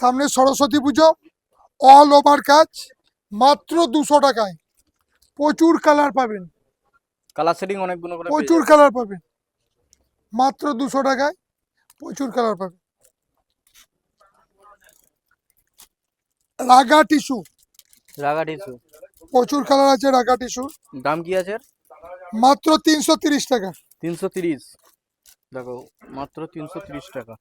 সামনে সরস্বতী পুজো, all over কাজ, মাত্র 200 টাকায়। প্রচুর কালার পাবেন, কালার সেটিং অনেকগুলো করে পেয়ে প্রচুর যাবেন। কালার পাবেন, মাত্র 200 টাকায় প্রচুর কালার পাবেন। রাগা টিস্যু, রাগা টিস্যু প্রচুর কালার আছে রাগা টিস্যু, দাম কি আছে? মাত্র 330 টাকা। 330। দেখো মাত্র 330 টাকা।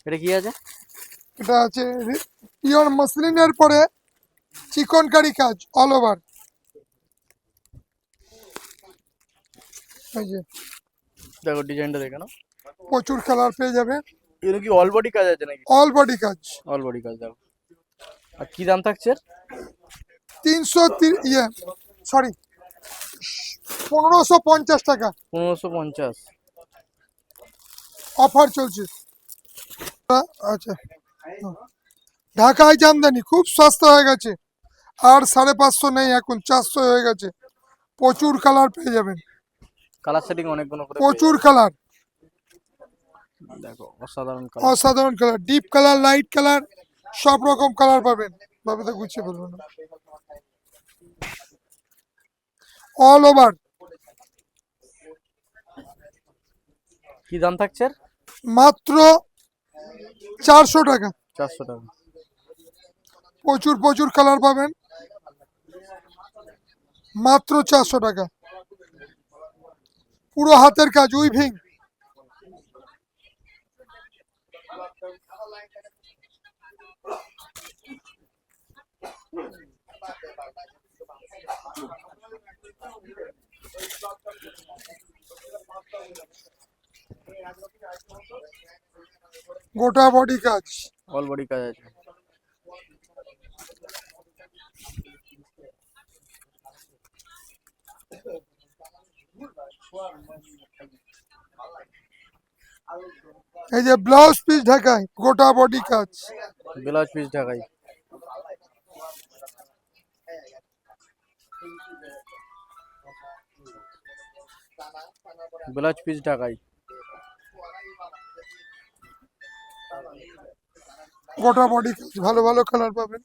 এটা কি আছে? এটা আছে পিওর মসলিনের পরে চিকনকারি কাজ অল ওভার। এই যে দেখো ডিজাইনটা দেখে নাও। প্রচুর কালার পেয়ে যাবে, এর কি অল বডি কাজ আছে নাকি? অল বডি কাজ। অল বডি কাজ দেখো। আর কি দাম থাকছে? 1550 টাকা 1550। অফার চলছে। আচ্ছা, ঢাকায় জামদানি খুব সস্তা হয়ে গেছে, আর 550 নেই, এখন 400 হয়ে গেছে। প্রচুর কালার পেয়ে যাবেন, কালার সেটিং অনেকগুলো করে পেয়ে প্রচুর যাবেন। কালার, দেখো অসাধারণ কালার। অসাধারণ colour, deep colour, light colour, সব রকম কালার পাবেন। বাবাতে গুছিয়ে বলবো না, অল ওভার। কি দাম থাকছে? মাত্র 400 টাকা। 400 টাকা। প্রচুর প্রচুর কালার পাবেন, মাত্র 400 টাকা। পুরো হাতের কাজ উইভিং, গোটা বডি কাজ। অল বডি কাজ আছে। এই যে ব্লাউজ পিস ঢাকায়, গোটা বডি কাজ। ব্লাউজ পিস ঢাকাই। ব্লাউজ পিস ঢাকাই। গোটা বডি কাজ, ভালো ভালো কালার পাবেন।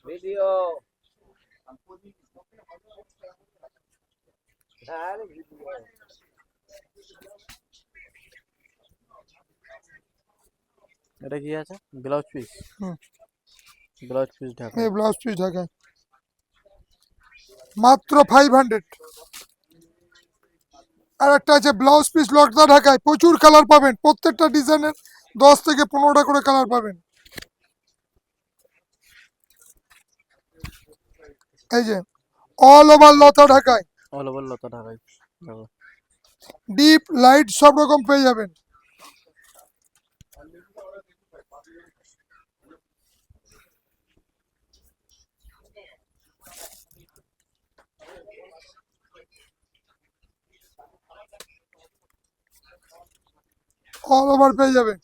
ভিডিও এটা কি আছে? Blouse piece. ব্লাউজ পিস ঢাকাই। এই ব্লাউজ পিস ঢাকায় মাত্র 500। আর একটা আছে ব্লাউজ পিস লকদা ঢাকায়, প্রচুর কালার পাবেন, প্রত্যেকটা ডিজাইনের 10 থেকে 15টা করে কালার পাবেন। এই যে অল ওভার লতা ঢাকায়, অল ওভার লতা ঢাকাই। দেখো ডিপ লাইট সব রকম পেয়ে যাবেন। অল ওভার পেয়ে যাবেন,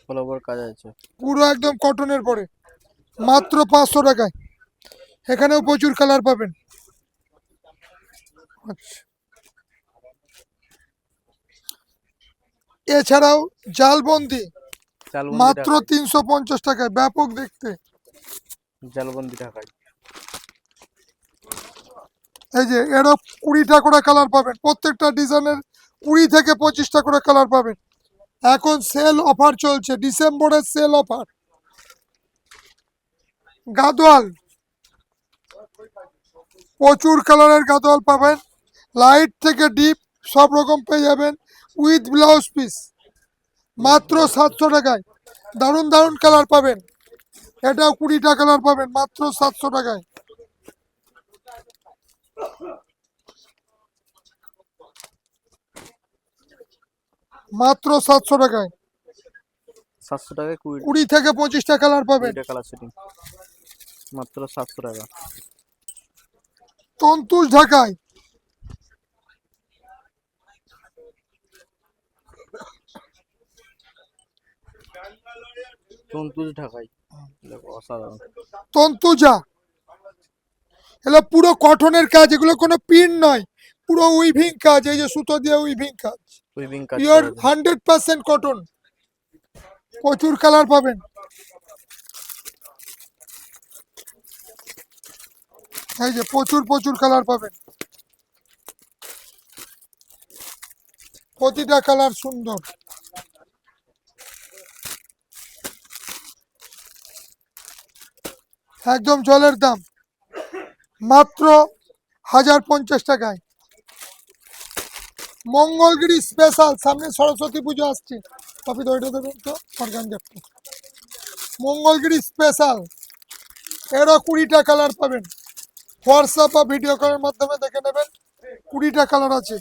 অল ওভার কাজ আছে। পুরো একদম কটনের পরে, মাত্র 500 টাকায়। এখানেও প্রচুর কালার পাবেন। আচ্ছা, এছাড়াও জালবন্দি জালবন্দি মাত্র ঢাকাই। 350 টাকায়, ব্যাপক দেখতে। জালবন্দি ঢাকাই। এই যে এরও 20টা করে কালার পাবেন, প্রত্যেকটা ডিজাইনের 20 থেকে 25টা করে কালার পাবেন। এখন সেল অফার চলছে, ডিসেম্বরের সেল অফার। গাদোয়াল, প্রচুর কালারের গাদোয়াল পাবেন, লাইট থেকে ডিপ সব রকম পেয়ে যাবেন, উইথ ব্লাউজ পিস, মাত্র 700 টাকায়। দারুণ দারুণ কালার পাবেন, এটাও 20টা কালার পাবেন মাত্র 700 টাকায়। মাত্র 700 টাকায় 700 টাকায় 20 থেকে 25টা কালার পাবেন। 20টা কালার সেটিং মাত্র 700 টাকা। তন্তুজ ঢাকায়, তন্তুজ ঢাকাই। দেখো অসাধারণ। তন্তুজা এগুলো পুরো কটনের কাজ, এগুলো কোনো প্রিন্ট নয়, পুরো উইভিং কাজ, এই যে সুতো দিয়ে উইভিং কাজ, উইভিং কাজ পিওর করা আছে। 100% কটন। প্রচুর কালার পাবেন, এই যে প্রচুর প্রচুর কালার পাবেন, প্রতিটা কালার সুন্দর। একদম জলের দাম, মাত্র 1050 টাকায়। মঙ্গলগিরি স্পেশাল, সামনে সরস্বতী পুজো আসছে, কপি দইটা দেবেন তো অর্গানজা। মঙ্গলগিরি স্পেশাল, এরও 20টা কালার পাবেন, হোয়াটসঅ্যাপ বা ভিডিও কলের মাধ্যমে দেখে নেবেন, 20টা কালার আছে,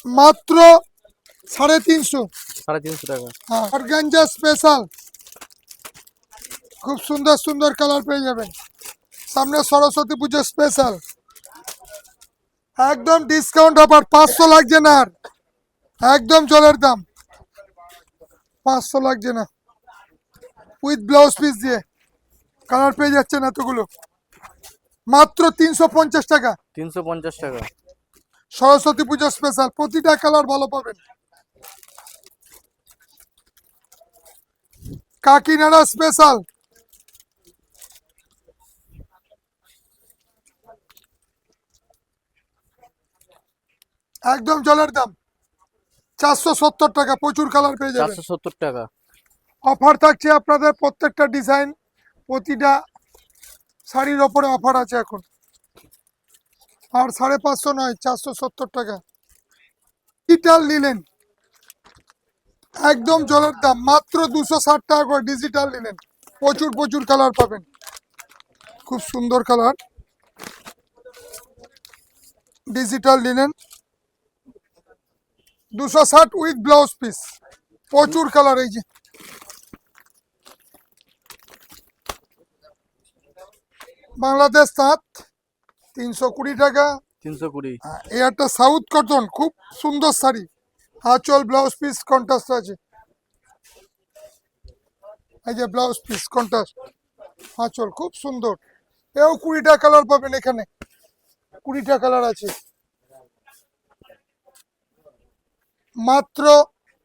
মাত্র 350। 350 টাকা। হ্যাঁ, অর্গানজা স্পেশাল, খুব সুন্দর সুন্দর কালার পেয়ে যাবেন, সামনে সরস্বতী পুজো স্পেশাল, একদম ডিসকাউন্ট অফার, 500 লাগছে না আর, একদম জলের দাম, 500 লাগছে না, উইথ ব্লাউজ পিস দিয়ে কালার পেয়ে যাচ্ছেন এতগুলো, মাত্র 350 টাকা। 350 টাকা। সরস্বতী পুজো স্পেশাল, প্রতিটা কালার ভালো পাবেন। কাকিনাড়া স্পেশাল, একদম জলের দাম, 470 টাকা, প্রচুর কালার পেয়ে যাবেন। 470 টাকা। অফার থাকছে আপনাদের, প্রত্যেকটা ডিজাইন, প্রতিটা শাড়ির ওপরে অফার আছে এখন, আর 550 নয়, 470 টাকা। ডিজিটাল নিলেন, একদম জলের দাম, মাত্র 260 টাকা করে ডিজিটাল নিলেন, প্রচুর প্রচুর কালার পাবেন, খুব সুন্দর কালার, ডিজিটাল নিলেন 260 উইথ ব্লাউজ পিস, প্রচুর কালার, এই যে বাংলাদেশ তাঁত 320 টাকা। 320। এই একটা সাউথ কটন, খুব সুন্দর শাড়ি, আঁচল ব্লাউজ পিস কন্ট্রাস্ট আছে, এই যে ব্লাউজ পিস কন্ট্রাস্ট, আঁচল খুব সুন্দর, এও 20টা কালার পাবেন, এখানে 20টা কালার আছে, মাত্র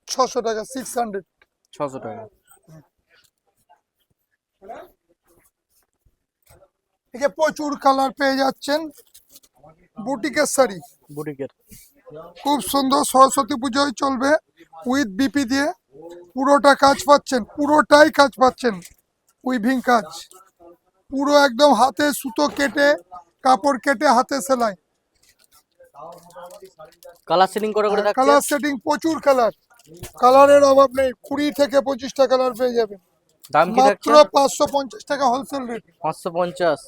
600 টাকা, 600। 600 টাকা। একে প্রচুর কালার পেয়ে যাচ্ছেন, বুটিকের শাড়ি, বুটিকের। খুব সুন্দর, সরস্বতী পুজোয় চলবে, উইথ বিপি দিয়ে পুরোটা কাজ পাচ্ছেন, পুরোটাই কাজ পাচ্ছেন, উইভিং কাজ, পুরো একদম হাতে সুতো কেটে, কাপড় কেটে, হাতে সেলাই, কালার সেটিং করে করে থাকছে। কালার সেটিং, প্রচুর কালার, কালারের অভাব নেই, 20 থেকে 25টা কালার পেয়ে যাবেন, দাম কি মাত্র থাকছে? 550 টাকা হোলসেল রেট। 550।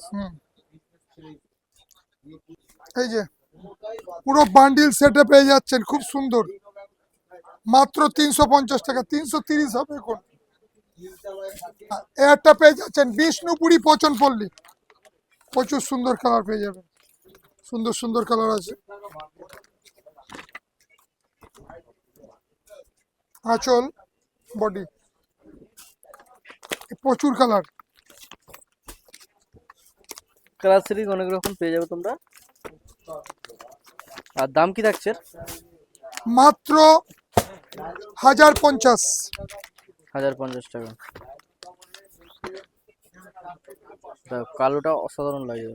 এই যে পুরো বান্ডিল সেটে পেয়ে যাচ্ছেন, খুব সুন্দর, মাত্র 350 টাকা, 330 হবে এখন। একটা পেয়ে যাচ্ছেন বিষ্ণুপুরি পচনপল্লী, প্রচুর সুন্দর কালার পেয়ে যাবেন, সুন্দর সুন্দর কালার আছে, আঁচল বডি, প্রচুর কালার, কালার সেটিং অনেক রকম পেয়ে যাবে তোমরা। আর দাম কি থাকছে? মাত্র 1050। 1050 টাকা। কালোটা অসাধারণ লাগে।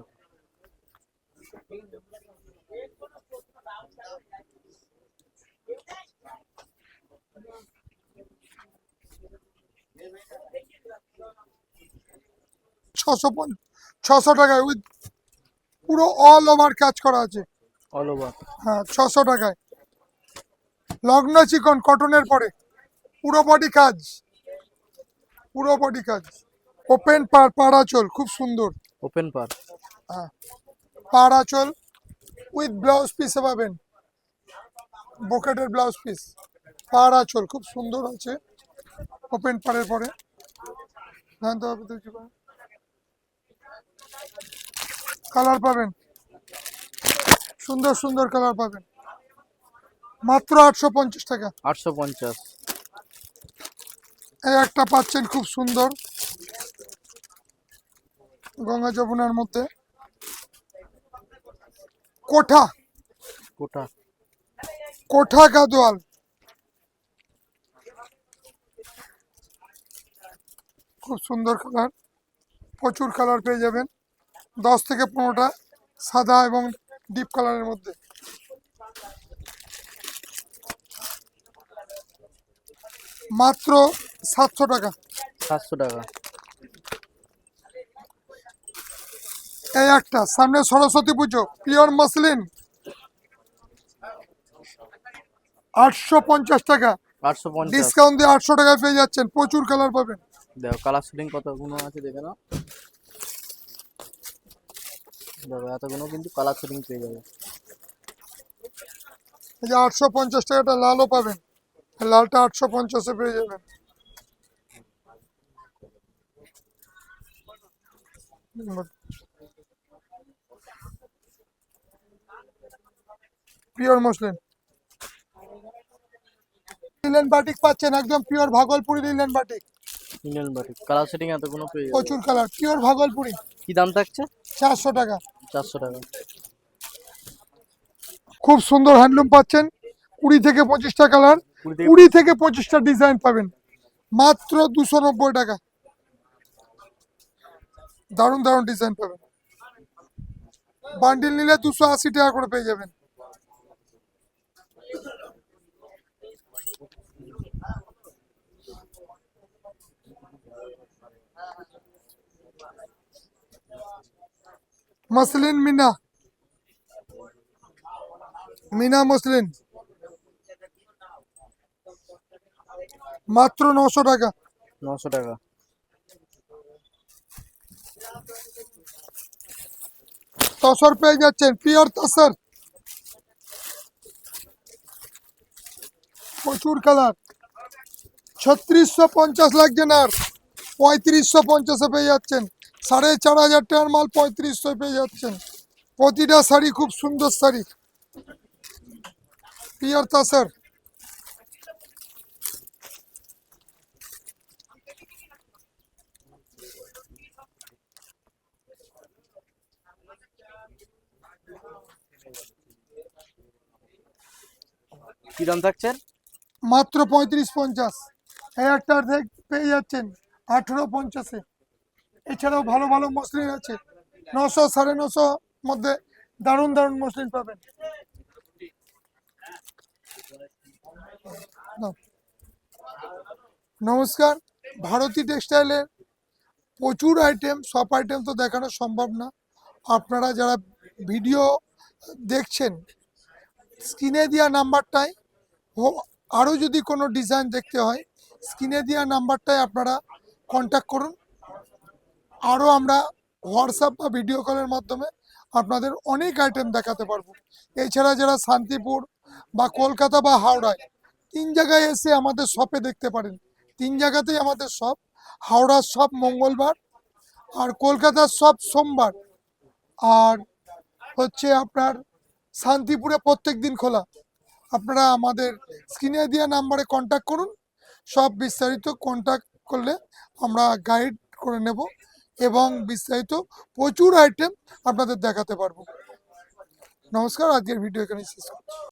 ছশো টাকায় উইথ পুরো অল ওভার কাজ করা আছে, অল ওভার। হ্যাঁ 600 টাকায়, লগ্ন চিকন কটনের পরে, পুরো বডি কাজ, পুরো বডি কাজ, ওপেন পাড়াচল, খুব সুন্দর, ওপেন পার। হ্যাঁ পাড়াচল উইথ ব্লাউজ পিসে পাবেন, বকেটের ব্লাউজ পিস, পাড়াচল খুব সুন্দর আছে, ওপেন পাড়ের পরে জানতে হবে তো, কালার পাবেন, সুন্দর সুন্দর কালার পাবেন, মাত্র 850 টাকা। 850। এই একটা পাচ্ছেন খুব সুন্দর, গঙ্গা যমুনার মধ্যে কোঠা কোটা কোঠা গাদোয়াল, খুব সুন্দর কালার, প্রচুর কালার পেয়ে যাবেন, 10 থেকে 15টা সাদা এবং ডিপ কালারের মধ্যে। মাত্র 700 টাকা। 700 টাকা। এই একটা, সামনে সরস্বতী পুজো, পিওর মসলিন, 850 টাকা। 850। ডিসকাউন্ট দিয়ে 800 টাকায় পেয়ে যাচ্ছেন, প্রচুর কালার পাবেন। দেখো কালার শুটিং কতগুলো আছে দেখে নাও। দেখো এতগুলো কিন্তু কালার শুটিং পেয়ে যাবে। এই যে 850 টাকাটা লালও পাবেন, লালটা 850-এ পেয়ে যাবেন। পিওর মসলিন লিলেন বাটিক পাচ্ছেন, একদম pure Bhagalpuri linen batik, Indian batik colour shooting এতগুলো পেয়ে যাবে। প্রচুর কালার, পিওর ভাগলপুরি, কি দাম থাকছে? 400 টাকা। 400 টাকা। খুব সুন্দর হ্যান্ডলুম পাচ্ছেন, 20 থেকে 25টা কালার, 20 থেকে 20 থেকে 25টা ডিজাইন পাবেন, মাত্র 290 টাকা। দারুণ দারুণ ডিজাইন পাবেন, বান্ডিল নিলে 280 টাকা করে পেয়ে যাবেন। মসলিন মিনা, মিনা মসলিন, মাত্র 900 টাকা। 900 টাকা। তসর পেয়ে যাচ্ছেন, পিওর তসর, প্রচুর কালার, 3650 লাগছে না, 3550-এ পেয়ে যাচ্ছেন, 4500 টাকার মাল 3500 পেয়ে যাচ্ছেন। প্রতিটা শাড়ি খুব সুন্দর শাড়ি, পিওর তসর। কি দাম থাকছে? মাত্র 3550। এই একটা পেয়ে যাচ্ছেন 1850-এ। এছাড়াও ভালো ভালো মসলিন আছে, 900 950 মধ্যে দারুণ দারুণ মসলিন পাবেন। নাও। নমস্কার, ভারতী টেক্সটাইলের প্রচুর আইটেম, সব আইটেম তো দেখানো সম্ভব না। আপনারা যারা ভিডিও দেখছেন, স্ক্রিনে দেওয়া নাম্বারটায় আরও যদি কোনো ডিজাইন দেখতে হয়, স্ক্রিনে দেওয়া নাম্বারটায় আপনারা কন্ট্যাক্ট করুন। আরও আমরা হোয়াটসঅ্যাপ বা ভিডিও কলের মাধ্যমে আপনাদের অনেক আইটেম দেখাতে পারবো। এছাড়া যারা শান্তিপুর বা কলকাতা বা হাওড়ায়, 3 জায়গায় এসে আমাদের শপে দেখতে পারেন। 3 জায়গাতেই আমাদের শপ, হাওড়ার শপ মঙ্গলবার, আর কলকাতার শপ সোমবার, আর হচ্ছে আপনার শান্তিপুরে প্রত্যেক দিন খোলা। আপনারা আমাদের স্ক্রিনে দেওয়া নাম্বারে কন্ট্যাক্ট করুন, সব বিস্তারিত কন্ট্যাক্ট করলে আমরা গাইড করে নেব এবং বিস্তারিত প্রচুর আইটেম আপনাদের দেখাতে পারবো। নমস্কার, আজকের ভিডিও এখানে শেষ করছি।